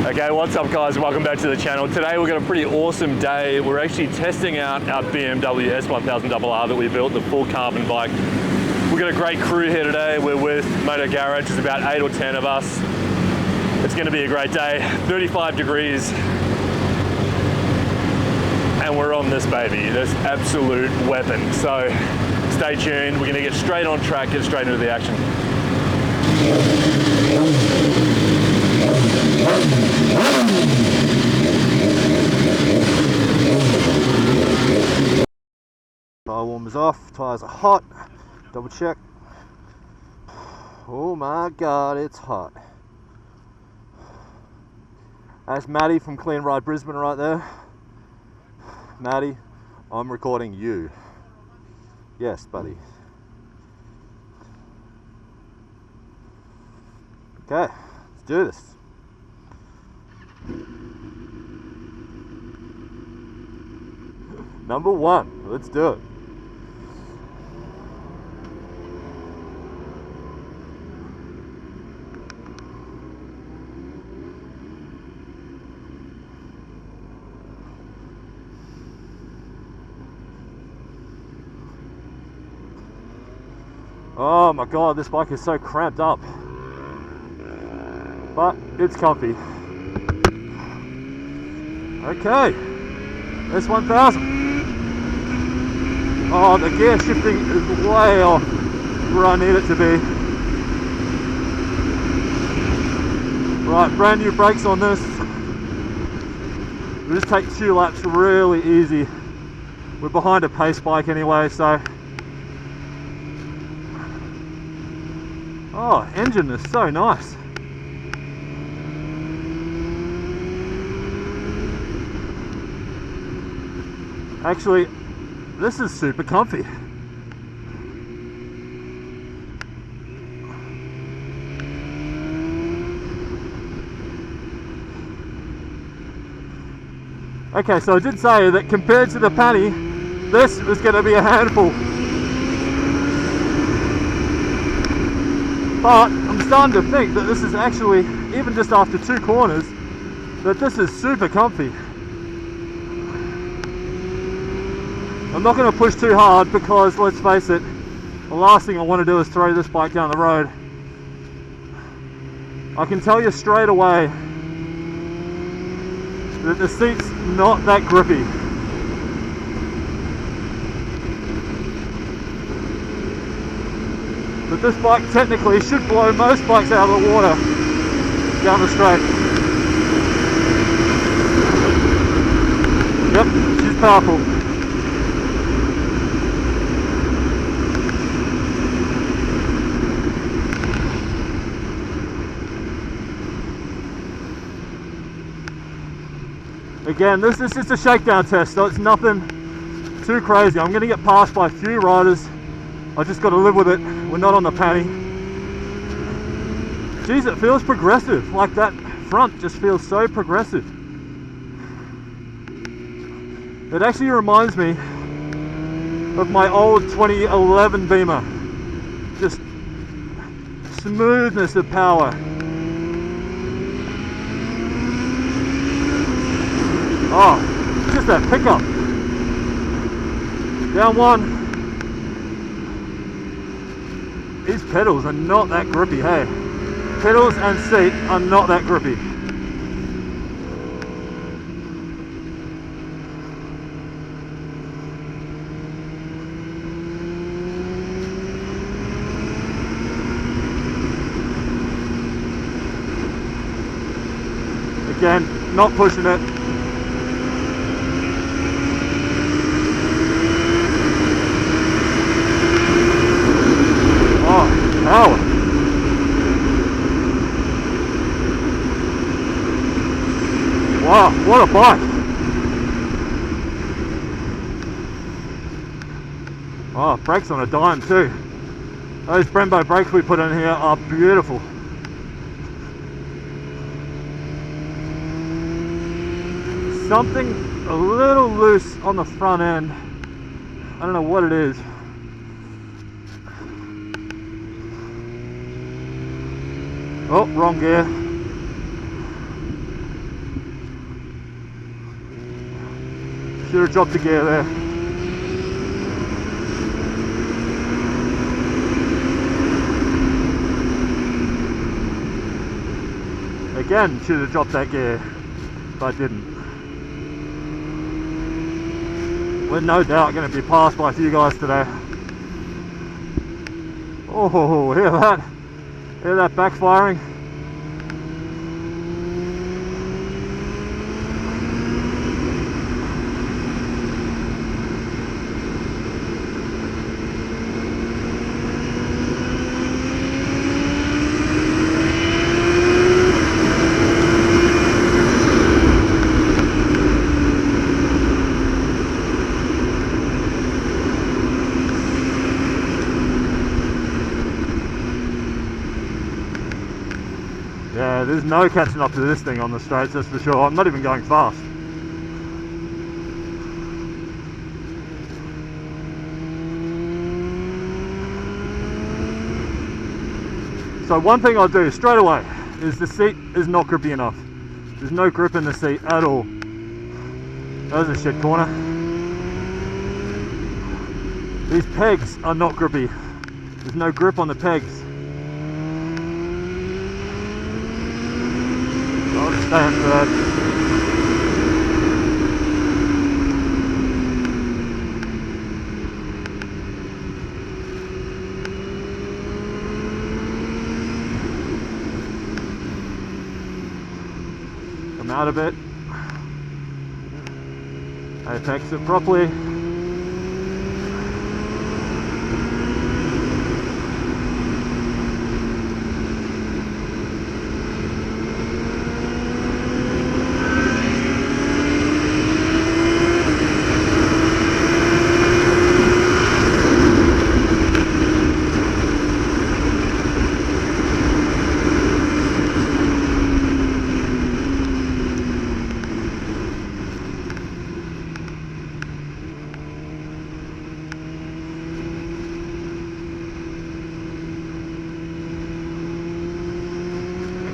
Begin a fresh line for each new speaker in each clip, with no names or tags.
Okay, what's up guys? Welcome back to the channel. Today we've got a pretty awesome day. We're actually testing out our BMW S1000RR that we built, the full carbon bike. We've got a great crew here today. We're with Motor Garage. There's about 8 or 10 of us. It's going to be a great day. 35 degrees. And we're on this baby, this absolute weapon. So stay tuned. We're going to get straight on track, get straight into the action.
Tire warmers off, tires are hot, double check. Oh my god, it's hot. That's Maddie from Clean Ride Brisbane right there. Maddie, I'm recording you. Yes, buddy. Okay, let's do this. Number 1, let's do it. Oh my god, this bike is so cramped up. But it's comfy. Okay, S1000. Oh, the gear shifting is way off where I need it to be. Right, brand new brakes on this. We'll just take 2 laps really easy. We're behind a pace bike anyway, so. Oh, engine is so nice. Actually, this is super comfy. Okay, so I did say that compared to the Panny, this was going to be a handful. But I'm starting to think that this is actually, even just after 2 corners, that this is super comfy. I'm not going to push too hard because, let's face it, the last thing I want to do is throw this bike down the road. I can tell you straight away that the seat's not that grippy. But this bike technically should blow most bikes out of the water down the straight. Yep, she's powerful. Again, this is just a shakedown test, so it's nothing too crazy. I'm going to get passed by a few riders. I just got to live with it. We're not on the Panny. Geez, it feels progressive. Like that front just feels so progressive. It actually reminds me of my old 2011 Beamer. Just smoothness of power. Oh, just that pickup. Down 1. These pedals are not that grippy, hey. Pedals and seat are not that grippy. Again, not pushing it. Power. Wow, what a bike. Oh, brakes on a dime too. Those Brembo brakes we put in here are beautiful. Something a little loose on the front end. I don't know what it is. Oh, wrong gear. Should have dropped the gear there. Again, should have dropped that gear, but didn't. We're no doubt going to be passed by a few guys today. Oh, hear that? Hear that backfiring? Yeah, there's no catching up to this thing on the straights, that's for sure. I'm not even going fast. So one thing I'll do straight away is the seat is not grippy enough. There's no grip in the seat at all. That was a shit corner. These pegs are not grippy. There's no grip on the pegs. I'll just stand for that. Come out a bit. Apex it properly.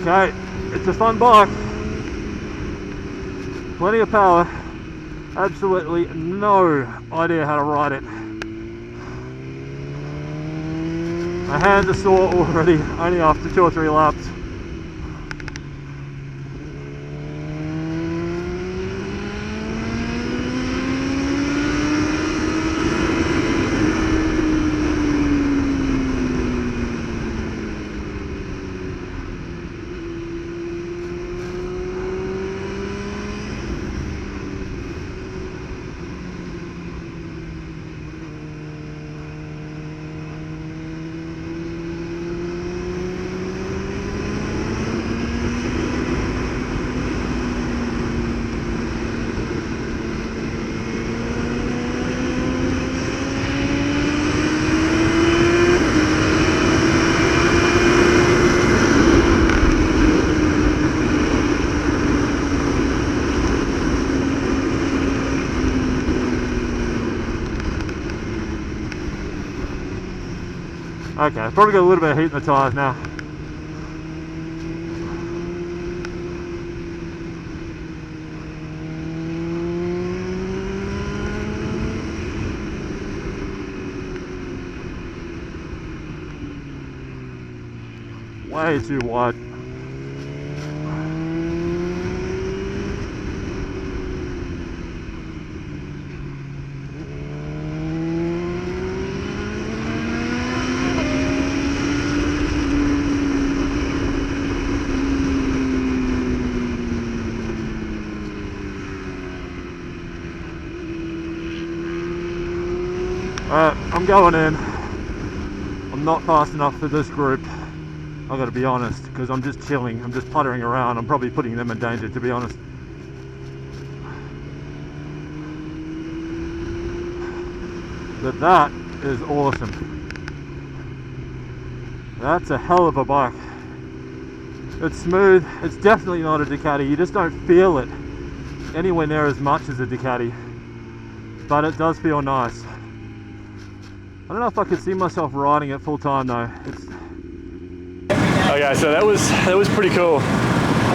Okay, it's a fun bike. Plenty of power. Absolutely no idea how to ride it. My hands are sore already, only after 2 or 3 laps. Okay, I've probably got a little bit of heat in the tyres now. Way too wide. Alright, I'm going in. I'm not fast enough for this group, I've got to be honest, because I'm just chilling, I'm just puttering around. I'm probably putting them in danger, to be honest. But that is awesome. That's a hell of a bike. It's smooth, it's definitely not a Ducati. You just don't feel it anywhere near as much as a Ducati, but it does feel nice. I don't know if I could see myself riding it full time though.
Okay, so that was pretty cool.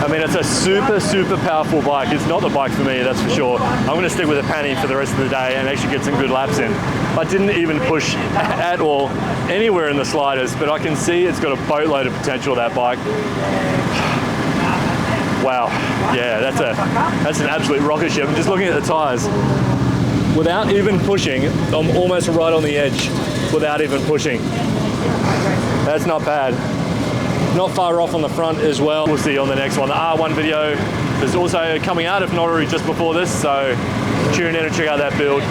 I mean, it's a super powerful bike. It's not the bike for me, that's for sure. I'm going to stick with a Penny for the rest of the day and actually get some good laps in. I didn't even push at all, anywhere in the slightest, but I can see it's got a boatload of potential, that bike. Wow, yeah, that's an absolute rocket ship. I'm just looking at the tires. Without even pushing, I'm almost right on the edge without even pushing. That's not bad. Not far off on the front as well. We'll see on the next one. The R1 video is also coming out, if not already just before this, so tune in and check out that build.